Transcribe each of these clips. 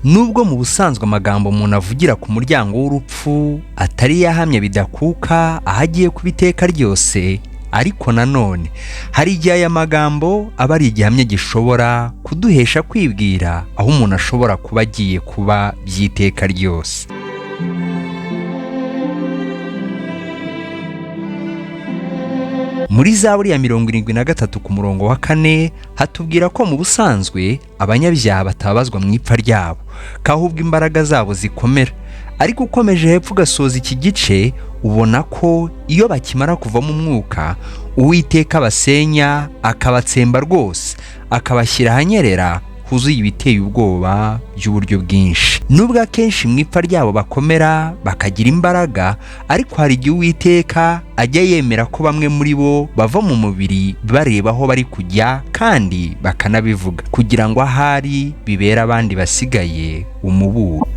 Nubwo mu busanzwe amagambo umuntu avugira ku muryango w'urupfu atari yahamye bidakuka aho agiye kuba iteka ryose, ariko nanone hari igihe aya magambo aba ari igihamya gishobora kuduhesha kwibwira aho umuntu ashobora kuba agiye kuba by'iteka ryose. Muri Zaburi ya 73 ku murongo wa 4 hatubwira ko mu busanzwe abanyabyaha batabazwa mu ipfa ryabo, kahubwo imbaraga zabo zikomera. Ariko ukomeje hepfo ugasoza iki gice ubona ko iyo bakimara kuva mu mwuka, Uwiteka abasenya akabatsemba rwose, akabashyira ahanyerera huzuye ibiteye ubwoba by'uburyo bwinshi. Nubwo akenshi mu ipfa ryabo bakomera bakagira imbaraga, ariko hari igihe Uwiteka ajya yemera ko bamwe muri bo bava mu mubiri bareba aho bari kujya kandi bakanabivuga, kugira ngo ahari bibera abandi basigaye umuburo.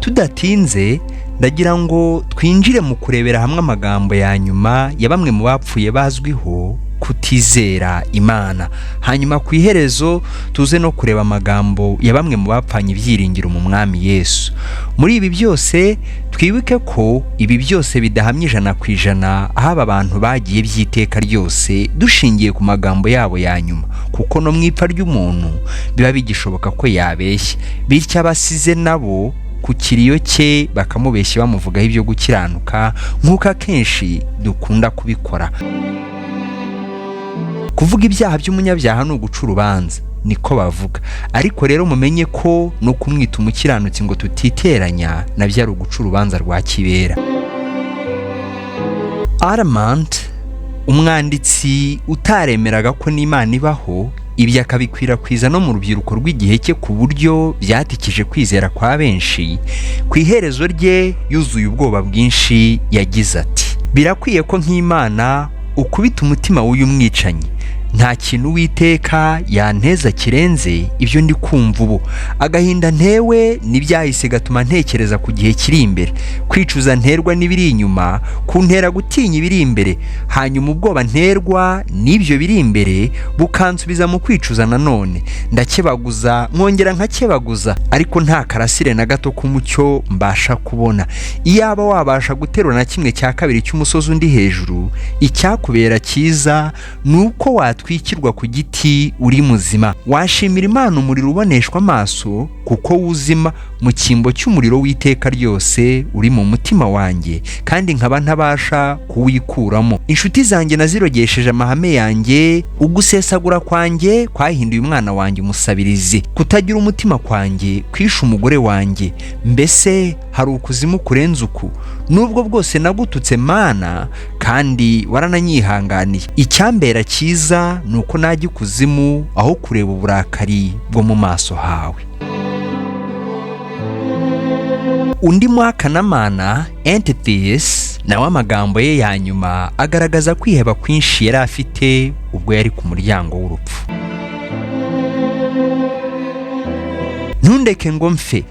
Tudatinze ndagira ngo twinjire mu kurebera hamwe amagambo ya nyuma ya bamwe mu bapfuye bazwiho kutizera Imana. Hanyuma ku iherezo tuze no kureba amagambo ya bamwe mu bapfanye ibyiringiro mu Mwami Yesu. Muri ibi byose twibuke ko ibi byose bidahamye 100% aho aba bantu bagiye by'iteka ryose dushingiye ku magambo yabo ya nyuma, kuko no mu ipfa ry'umuntu biba bigishoboka ko yabeshya, bityo abasize nabo ku kiriyo cye bakamubeshya bamuvugaho ibyo gukiranuka nk'uko akenshi dukunda kubikora. Kuvuga ibyaha by'umunyabyaha ni uguca urubanza, niko bavuga. Ariko rero mumenye ko no kumwita umukiranutsi ngo tutiteranya nabyo ari uguca urubanza rwa kibera. Armand, umwanditsi utaremeraga ko n'Imana ibaho, ibyo akabikwirakwiza no mu rubyiruko rw'igihe cye ku buryo byatikije kwizera kwa benshi, ku iherezo rye yuzuye ubwoba bwinshi yagize ati: birakwiye ko nk'Imana ukubita umutima w'uyu mwicanyi. Nta kintu Uwiteka yanteza kirenze ibyo ndi kumva ubu. Agahinda ntewe n'ibyahise gatuma ntekereza ku gihe kiri imbere, kwicuza nterwa n'ibiri inyuma kuntera gutinya ibiri imbere, hanyuma ubwoba nterwa n'ibyo biri imbere bukansubiza mu kwicuza nanone. Ndakebaguza nkongera nkakebaguza, ariko nta karasire na gato k'umucyo mbasha kubona. Iyaba wabasha guterura na 1/2 cy'umusozi undi hejuru, icyakubera cyiza nuko watwikirwa ku giti uri muzima. Washimira Imana umuriro uboneshwa amaso, kuko wuzima mu cyimbo cy'umuriro w'iteka ryose uri mu mutima wanjye, kandi nkaba ntabasha kuwikuramo. Inshuti zanjye nazirogesheje amahame yanjye, ugusesagura kwanjye kwahinduye umwana wanjye umusabirizi. Kutagira umutima kwanjye kwisha umugore wanjye. Mbese hari ukuzimu kurenza uku? Nubwo bwose nagututse Mana, kandi warananyihanganiye. Icyambera cyiza nuko najya ikuzimu aho kureba uburakari bwo mu maso hawe. Undi muhakanamana Antitheus nawe amagambo ye ya nyuma agaragaza kwiheba kwinshi yari afite ubwo yari ku muryango w'urupfu. Ntundeke ngo mfe,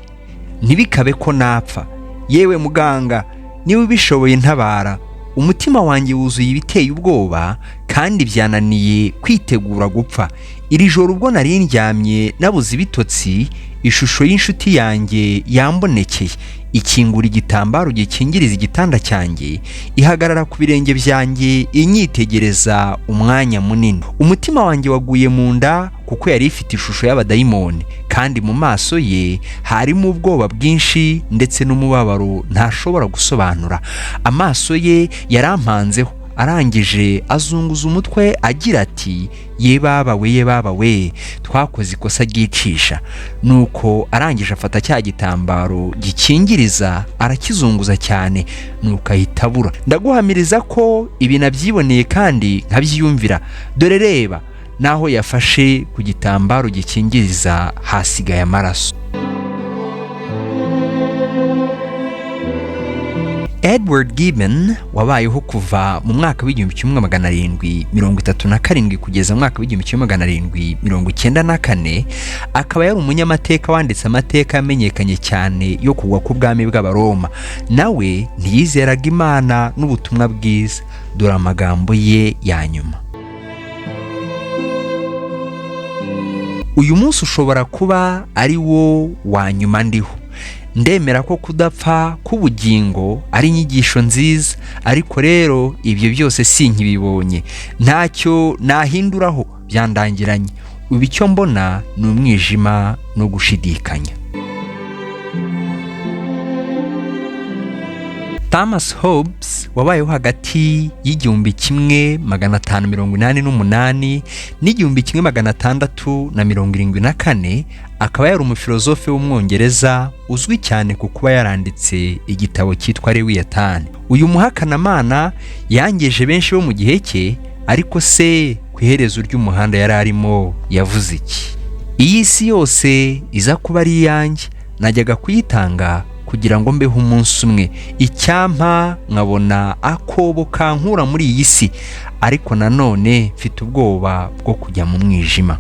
ntibikabe ko napfa. Yewe muganga, niba ubishoboye ntabara. Umutima wanjye wuzuye ibiteye ubwoba, kandi byananiye kwitegura gupfa. Iri joro ubwo nari ndyamye nabuze ibitotsi, ishusho y'inshuti yanjye yambonekeye, ikingura igitambaro gikingiriza igitanda cyanjye, ihagarara ku birenge byanjye inyitegereza umwanya munini. Umutima wanjye waguye mu nda, kuko yari ifite ishusho y'abadayimoni, kandi mu maso ye harimo ubwoba bwinshi ndetse n'umubabaro ntashobora gusobanura. Amaso ye yarampanzeho, arangije azunguza umutwe agira ati: ye baba we, twakoze ikosa ryicisha. Nuko arangije afata cya gitambaro gikingiriza arakizunguza cyane, nuko ahita abura. Ndaguhamiriza ko ibi nabyiboneye kandi nkabyiyumvira. Dore reba, naho yafashe ku gitambaro gikingiriza hasigaye amaraso. Edward Gibbon wabayeho kuva mu mwaka w'1737 kugeza mu mwaka w'1794, akaba yari umunyamateka wanditse amateka yamenyekanye cyane yo kugwa k'ubwami bw'Abaroma. Nawe ntiyizeraga Imana n'ubutumwa bwiza. Dore amagambo ye ya nyuma: uyu munsi ushobora kuba ari wo wa nyuma ndiho. Ndemera ko kudapfa k'ubugingo ari inyigisho nziza, ariko rero ibyo byose sinkibibonye, ntacyo nahinduraho, byandangiranye. Ubu icyo mbona ni umwijima no gushidikanya. Thomas Hobbes wabayeho hagati y'1588 n'1674, akaba yari umufilozofe w'umwongereza uzwi cyane ku kuba yaranditse igitabo cyitwa Leviathan. Uyu muhakanamana yangeje benshi bo mu gihe cye, ariko se ku iherezo ry'umuhanda yari arimo yavuze iki? Iyi si yose iza kuba ari iyanjye, najyaga kuyitanga kugira ngo mbeho umunsi umwe, icyampa nkabona akobo kankura muri iyi si, ariko nanone mfite ubwoba bwo kujya mu mwijima.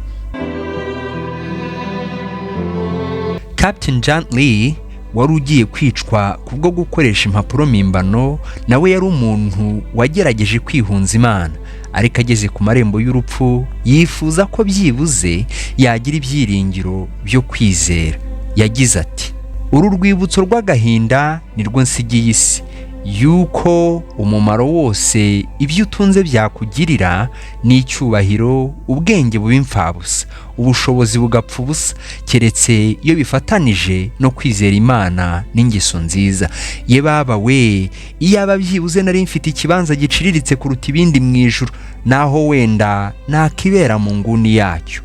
Captain John Lee wari ugiye kwicwa kubwo gukoresha impapuro mpimbano, nawe yari umuntu wagerageje kwihunza Imana, ariko ageze ku marembo y'urupfu yifuza ko byibuze yagira ibyiringiro byo kwizera. Yagize ati, uru rwibutso rw'agahinda nirwo nsigiye isi, yuko umumaro wose ibyo utunze byakugirira n'icyubahiro, ubwenge buba imfabusa, ubushobozi bugapfa ubusa, keretse iyo bifatanije no kwizera Imana n'ingeso nziza. Ye baba we, iyaba byibuze nari mfite ikibanza giciriritse kuruta ibindi mu ijuru, naho wenda nakibera mu nguni yacyo.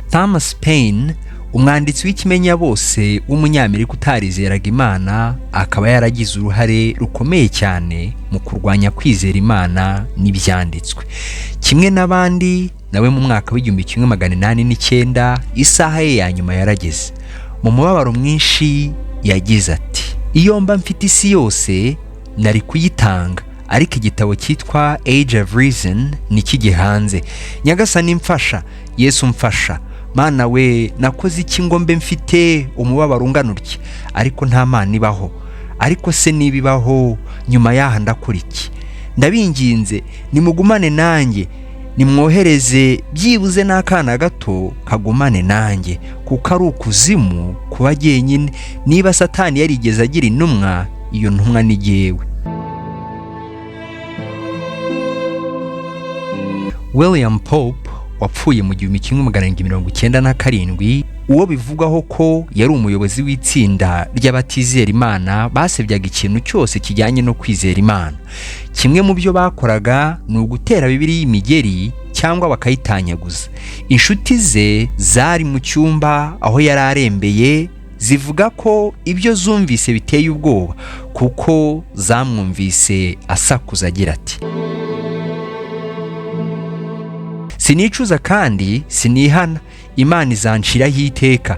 Thomas Paine, umwanditsi w'ikimenya bose w'umunyamerika utarizeraga Imana, akaba yaragize uruhare rukomeye cyane mu kurwanya kwizera Imana n'ibyanditswe. Kimwe n'abandi, nawe mu mwaka w'1809 isaha ye ya nyuma yarageze. Mu mubabaro mwinshi yagize ati, iyo mba mfite isi yose nari kuyitanga, ariko igitabo cyitwa Age of Reason nikijye hanze. Nyagasani mfasha, Yesu mfasha, Mana we, nakoze iki ngo mbe mfite umubabaro ungana utya, ariko nta Mana ibaho. Ariko se nibibaho, nyuma yaha ndakora iki? Ndabinginze nimugumane nanjye, nimwohereze byibuze n'akana gato kagumane nanjye, kuko ari ukuzimu kuba jyenyine. Niba Satani yarigeze agira intumwa, iyo ntumwa ni jyewe. William Pope wapfuye mu 1797, uwo bivugwaho ko yari umuyobozi w'itsinda ry'abatizera Imana basebyaga ikintu cyose kijyanye no kwizera Imana. Kimwe mu byo bakoraga ni ugutera Bibiliya y'imigeri cyangwa bakayitanyaguza. Inshuti ze zari mu cyumba aho yari arembeye, zivuga ko ibyo zumvise biteye ubwoba, kuko zamwumvise asakuza agira ati, sinicuza kandi sinihana, Imana izanciraho iteka.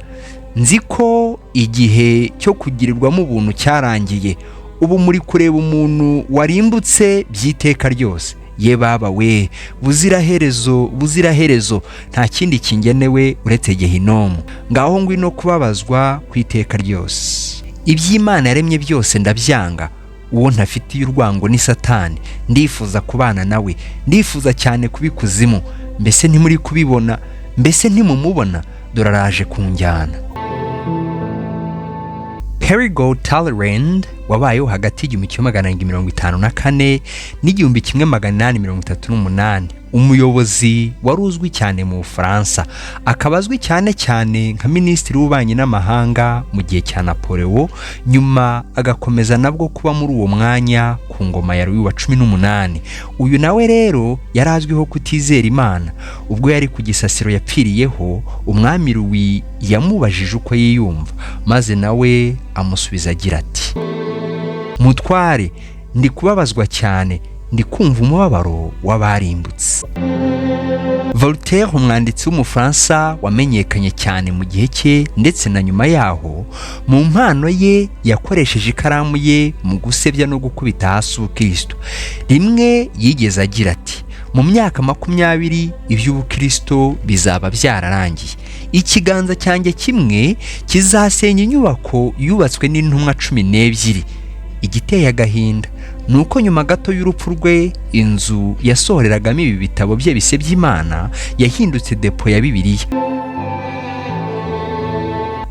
Nzi ko igihe cyo kugirirwamo ubuntu cyarangiye, ubu muri kureba umuntu warimbutse by'iteka ryose. Ye baba we, buziraherezo, nta kindi kingenewe uretse Gehinomu. Ngaho ngwino kubabazwa ku iteka ryose. Iby'Imana yaremye byose ndabyanga, uwo ntafitiye urwango ni Satani. Ndifuza kubana nawe, ndifuza cyane kubikuzimu. Mbese ntimuri kubibona? Mbese ntimumubona? Dore araje kunjyana. Perigord-Talleyrand wabayeho hagati y'1854 n'1838, umuyobozi wari uzwi cyane mu Bufaransa, akaba azwi cyane nka minisitiri w'ububanyi n'amahanga mu gihe cya Napoleon, nyuma agakomeza nabwo kuba muri uwo mwanya ku ngoma ya Louis wa 18. Uyu nawe rero yari azwiho kutizera Imana. Ubwo yari ku gisasiro yapfiriyeho, umwami Louis yamubajije uko yiyumva, maze nawe amusubiza agira ati, mutware, ndi kubabazwa cyane, ndi kumva umubabaro w'abarimbutse. Voltaire, umwanditsi w'umufaransa wamenyekanye cyane mu gihe cye ndetse na nyuma yaho, mu mpano ye yakoresheje ikaramu ye mu gusebya no gukubita hasi ubukristo. Rimwe yigeze agira ati, mu myaka 20 iby'ubukristo bizaba byararangiye. Ikiganza cyanjye kimwe kizasenya inyubako yubatswe n'intumwa 12. Igiteye agahinda nuko nyuma gato y'urupfu rwe inzu yasohoreragamo ibi bitabo bye bise by'Imana yahindutse depo ya Bibiliya.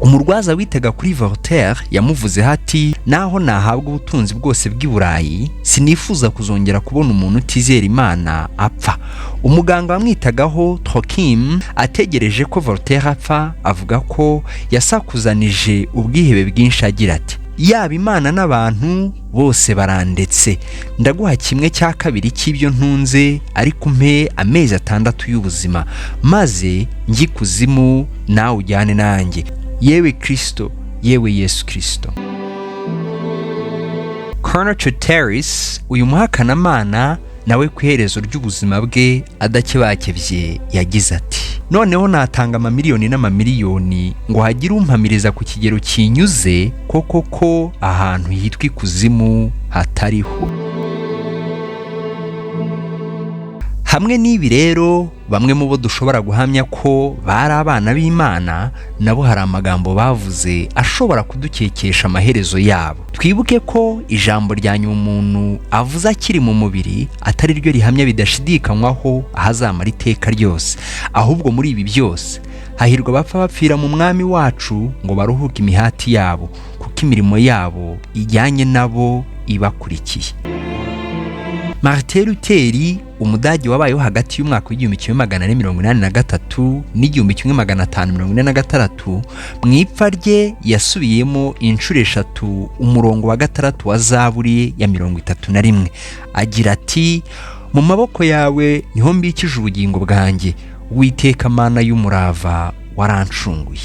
Umurwaza witaga kuri Voltaire yamuvuze hati, naho nahabwa ubutunzi bwose bw'i Burayi sinifuza kuzongera kubona umuntu utizera Imana apfa. Umuganga wamwitagaho Trokim ategereje ko Voltaire apfa avuga ko yasakuzanije ubwihebe bwinshi agira ati, yaba Imana n'abantu bose barandetse, ndaguha 1/2 cy'ibyo ntunze ariko umpe amezi 6 y'ubuzima maze njye kuzimu nawe ujyane nanjye, yewe Kristo, yewe Yesu Kristo. Colonel Charteris, uyu muhakanamana nawe ku iherezo ry'ubuzima bwe adakebakebye yagize ati, noneho natanga amamiliyoni n'amamiliyoni ngo hagire umpamiriza ku kigero kinyuze ko ahantu hitwa ikuzimu hatariho. Hamwe n'ibi rero, bamwe mu bo dushobora guhamya ko bari abana b'Imana nabo hari amagambo bavuze ashobora kudukekesha amaherezo yabo. Twibuke ko ijambo rya nyuma umuntu avuze akiri mu mubiri atari ryo rihamya bidashidikanywaho ahazamara iteka ryose, ahubwo muri ibi byose hahirwa bapfa bapfira mu Mwami wacu ngo baruhuke imihati yabo, kuko imirimo yabo ijyanye nabo ibakurikiye. Martin Luther, umudage wabayeho hagati y'umwaka w'1483 n'1546, mu ipfa rye yasubiyemo inshuro 3 umurongo wa 6 wa Zaburi ya 31 agira ati, mu maboko yawe niho mbikije ubugingo bwanjye, Uwiteka Mana y'umurava warancunguye.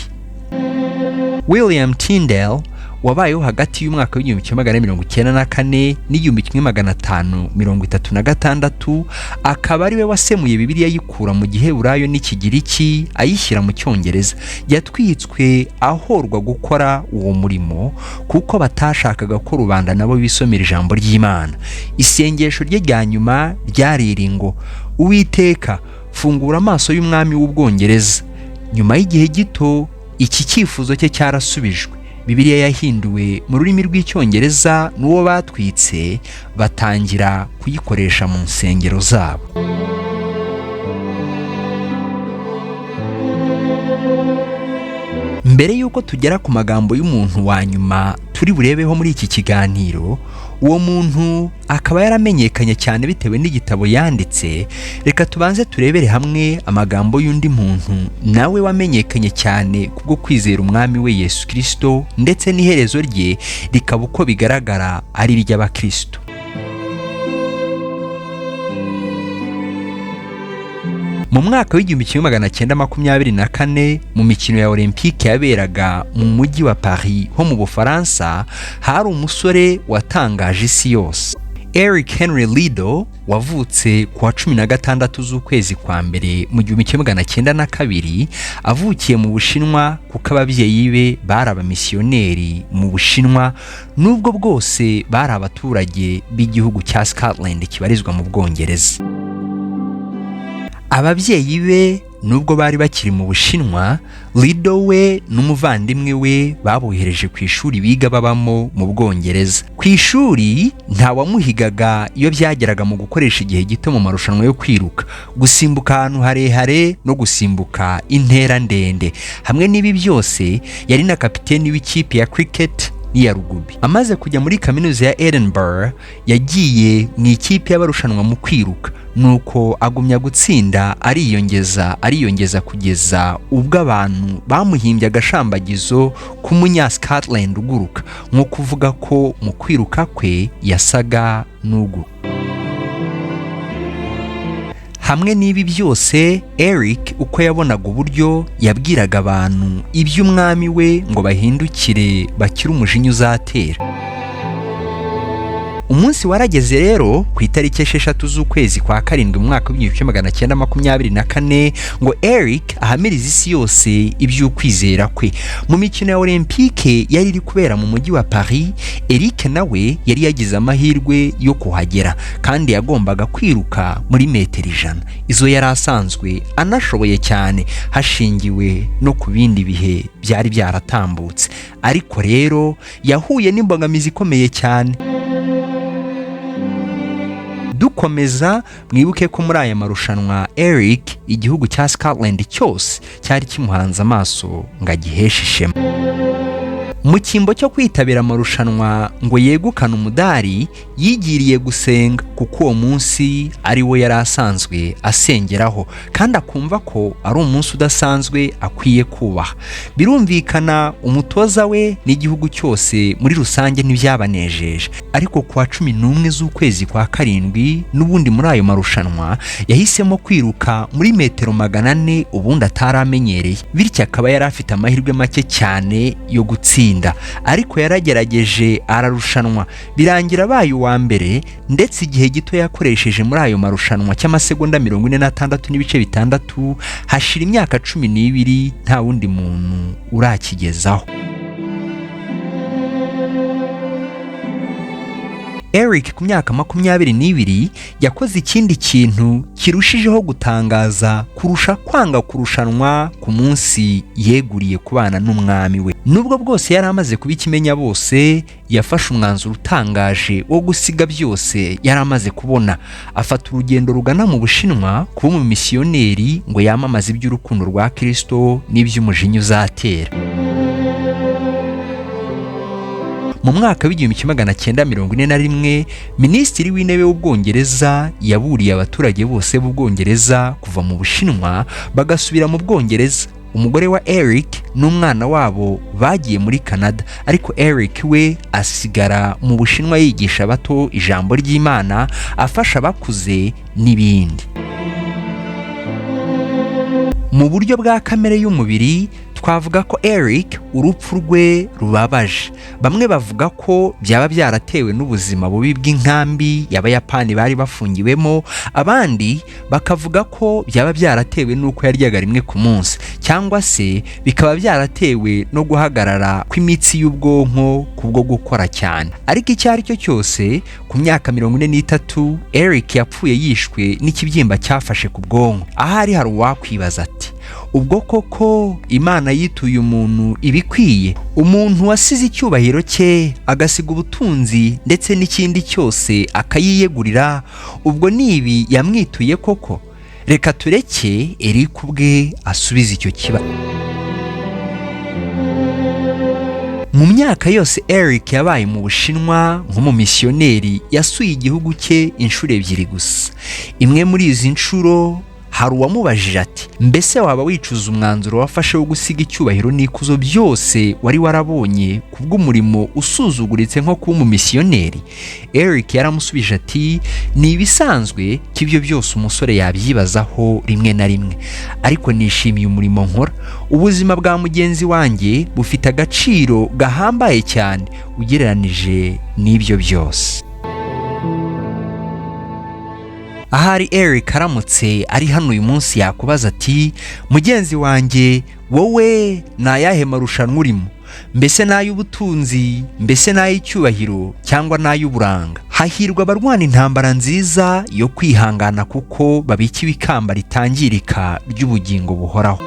William Tyndale wabayeho hagati y'umwaka w'1994 n'1536, akaba ari we wasemuye Bibiliya yikura mu Giheburayo n'Ikigiriki ayishyira mu Cyongereza. Yatwitswe ahorwa gukora uwo murimo kuko batashakaga ko rubanda nabo bisomera ijambo ry'Imana. Isengesho rye rya nyuma ryariri ngo, Uwiteka fungura amaso y'umwami w'Ubwongereza. Nyuma y'igihe gito iki cyifuzo cye cyarasubijwe. Bibiliya yahinduwe mu rurimi rw'Icyongereza n'uwo batwitse batangira kuyikoresha mu nsengero zabo. Mbere yuko tugera ku magambo y'umuntu wa nyuma turi burebeho muri iki kiganiro, uwo muntu akaba yaramenyekanye cyane bitewe n'igitabo yanditse. Reka tubanze turebere hamwe amagambo y'undi muntu nawe wamenyekanye cyane kubwo kwizera umwami we Yesu Kristo, ndetse n'iherezo rye rikaba uko bigaragara ari iry'Abakristo. Mu mwaka w'1924 mu mikino ya Olympique yaberaga mu mujyi wa Paris ho mu Bufaransa, hari umusore watangaje isi yose. Eric Henry Liddell wavutse ku wa 16 z'ukwezi kwa mbere mu 1902, avukiye mu Bushinwa kuko ababyeyi be bari abamisiyoneri mu Bushinwa, nubwo bwose bari abaturage b'igihugu cya Scotland kibarizwa mu Bwongereza. Ababyeyi be nubwo bari bakiri mu Bushinwa, Liddell we n'umuvandimwe we babohereje ku ishuri biga babamo mu Bwongereza. Ku ishuri nta wamuhigaga iyo byageraga mu gukoresha igihe gito mu marushanwa yo kwiruka, gusimbuka ahantu harehare no gusimbuka intera ndende. Hamwe n'ibi byose yari na kapiteni w'ikipe ya cricket n'iya rugby. Amaze kujya muri kaminuza ya Edinburgh, yagiye mu ikipe y'abarushanwa mu kwiruka, nuko agumya gutsinda ariyongeza kugeza ubwo abantu bamuhimbye agashambagizo k'umunya Scotland uguruka, nko kuvuga ko mu kwiruka kwe yasaga n'uguruka. Hamwe n'ibi byose, Eric uko yabonaga uburyo yabwiraga abantu iby'umwami we ngo bahindukire bakire umujinya uzatera. Umunsi warageze rero ku itariki 6 z'ukwezi kwa karindwi mu mwaka w'1924 ngo Eric ahamiriza isi yose iby'ukwizera kwe. Mu mikino ya Olympique yari iri kubera mu mujyi wa Paris, Eric nawe yari yagize amahirwe yo kuhagera kandi yagombaga kwiruka muri metero 100. Izo yari asanzwe anashoboye cyane hashingiwe no ku bindi bihe byari byaratambutse. Ariko rero yahuye n'imbogamizi ikomeye cyane. Dukomeza mwibuke ko muri aya marushanwa Eric igihugu cya Scotland cyose cyari kimuhanze amaso ngo agiheshe ishema. Mu cyimbo cyo kwitabira amarushanwa ngo yegukane umudari, yigiriye gusenga kuko uwo munsi ari wo yari asanzwe asengeraho kandi akumva ko ari umunsi udasanzwe akwiye kubaha. Birumvikana umutoza we n'igihugu cyose muri rusange ntibyabanejeje, ariko kuwa 11 z'ukwezi kwa karindwi n'ubundi muri ayo marushanwa yahisemo kwiruka muri metero 400 ubundi ataramenyereye, bityo akaba yari afite amahirwe make cyane yo gutsinda. Ariko yaragerageje ararushanwa, birangira abaye uwa mbere, ndetse igihe gito yakoresheje muri ayo marushanwa cy'amasegonda 46.6 hashira imyaka 12 nta wundi muntu urakigezaho. Eric ku myaka 22 yakoze ikindi kintu kirushijeho gutangaza kurusha kwanga kurushanwa ku munsi yeguriye kubana n'umwami we. Nubwo bwose yari amaze kubikimenya bose, yafashe umwanzuro utangaje wo gusiga byose yari amaze kubona, afata urugendo rugana mu Bushinwa kuba umumisiyoneri ngo yamamaze iby'urukundo rwa Kristo n'iby'umujinya uzatera. Mu mwaka w'1941 Minisitiri w'Intebe w'Ubwongereza yaburiye abaturage bose b'Ubwongereza kuva mu Bushinwa bagasubira mu Bwongereza. Umugore wa Eric n'umwana wabo bagiye muri Canada, ariko Eric we asigara mu Bushinwa yigisha abato ijambo ry'Imana, afasha abakuze n'ibindi. Mu buryo bwa kamere y'umubiri twavuga ko Eric urupfu rwe rubabaje. Bamwe bavuga ko byaba byaratewe n'ubuzima bubi bw'inkambi y'Abayapani bari bafungiwemo, abandi bakavuga ko byaba byaratewe n'uko yaryaga rimwe ku munsi, cyangwa se bikaba byaratewe no guhagarara kw'imitsi y'ubwonko kubwo gukora cyane. Ariko icyo ari cyo cyose, ku myaka 43 Eric yapfuye yishwe n'ikibyimba cyafashe ku bwonko. Ahari hari uwakwibaza ati, ubwo koko Imana yituye umuntu ibikwiye? Umuntu wasize icyubahiro cye agasiga ubutunzi ndetse n'ikindi cyose akayiyegurira, ubwo nibi yamwituye koko? Reka tureke Eric ubwe asubiza icyo kibazo. Mu myaka yose Eric yabaye mu Bushinwa nk'umumisiyoneri, yasuye igihugu cye inshuro 2 gusa. Imwe muri izi nshuro hari uwamubajije ati, mbese waba wicuza umwanzuro wafashe wo gusiga icyubahiro n'ikuzo byose wari warabonye kubw'umurimo usuzuguritse nko kuba umumisiyoneri? Eric yaramusubije ati, ni ibisanzwe k'ibyo byose umusore yabyibazaho rimwe na rimwe, ariko nishimiye umurimo nkora. Ubuzima bwa mugenzi wanjye bufite agaciro gahambaye cyane ugereranije n'ibyo byose. Ahari Eric aramutse ari hano uyu munsi yakubaza ati, mugenzi wanjye, wowe nayahe marushanwa urimo? Mbese n'ay'ubutunzi, mbese n'ay'icyubahiro, cyangwa n'ay'uburanga? Hahirwa abarwana intambara nziza yo kwihangana, kuko babika ibikamba ritangirika ry'ubugingo buhoraho.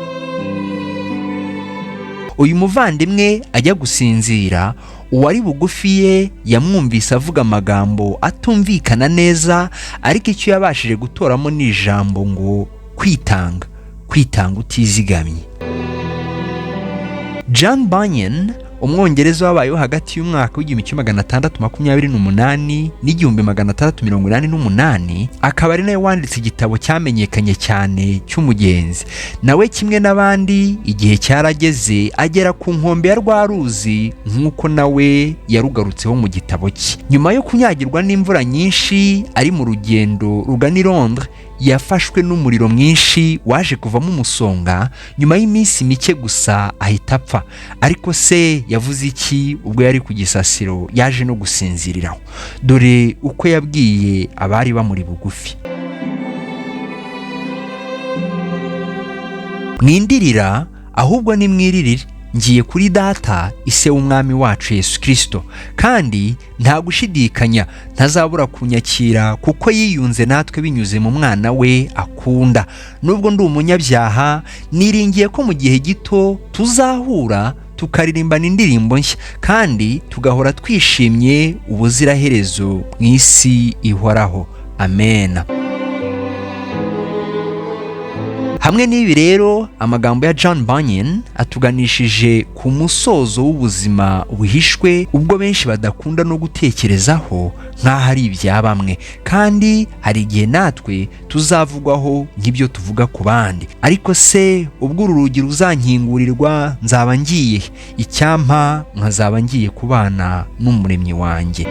Uyu muvandimwe ajya gusinzira, uwari bugufi ye yamwumvise avuga amagambo atumvikana neza, ariko icyo yabashije gutoramo ni ijambo ngo kwitanga utizigamye. John Bunyan, umwongereza wabayeho hagati y'umwaka w'1628 n'1688, akaba ari nawe wanditse igitabo cyamenyekanye cyane cy'Umugenzi. Nawe kimwe n'abandi, igihe cyarageze agera ku nkombe ya rwa ruzi nk'uko nawe yarugarutseho mu gitabo cye. Nyuma yo kunyagirwa n'imvura nyinshi ari mu rugendo rugana i Londres, yafashwe n'umuriro mwinshi waje kuvamo umusonga. Nyuma y'iminsi mike gusa ahita apfa. Ariko se yavuze iki ubwo yari ku gisasiro yaje no gusinziriraho? Dore uko yabwiye abari bamuri bugufi. Mwindirira ahubwo nimwiririre, ngiye kuri Data ise w'umwami wacu Yesu Kristo, kandi nta gushidikanya ntazabura kunyakira, kuko yiyunze natwe binyuze mu mwana we akunda. Nubwo ndi umunyabyaha, niringiye ko mu gihe gito tuzahura tukaririmbana indirimbo nshya, kandi tugahora twishimye ubuziraherezo mu isi ihoraho. amen. Hamwe n'ibi rero amagambo ya John Bunyan atuganishije ku musozo w'ubuzima buhishwe ubwo benshi badakunda no gutekerezaho nk'aho ari ibya bamwe, kandi hari igihe natwe tuzavugwaho nk'ibyo tuvuga ku bandi. Ariko se ubwo uru rugi ruzankingurirwa nzaba ngiye, icyampa nkazaba ngiye kubana n'umuremyi wanjye.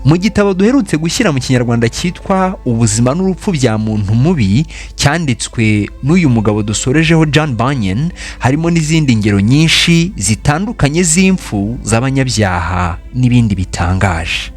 Mu gitabo duherutse gushyira mu Kinyarwanda cyitwa Ubuzima n'Urupfu bya Muntu Mubi, cyanditswe n'uyu mugabo dusorejeho John Bunyan, harimo n'izindi ngero nyinshi zitandukanye z'impfu z'abanyabyaha n'ibindi bitangaje.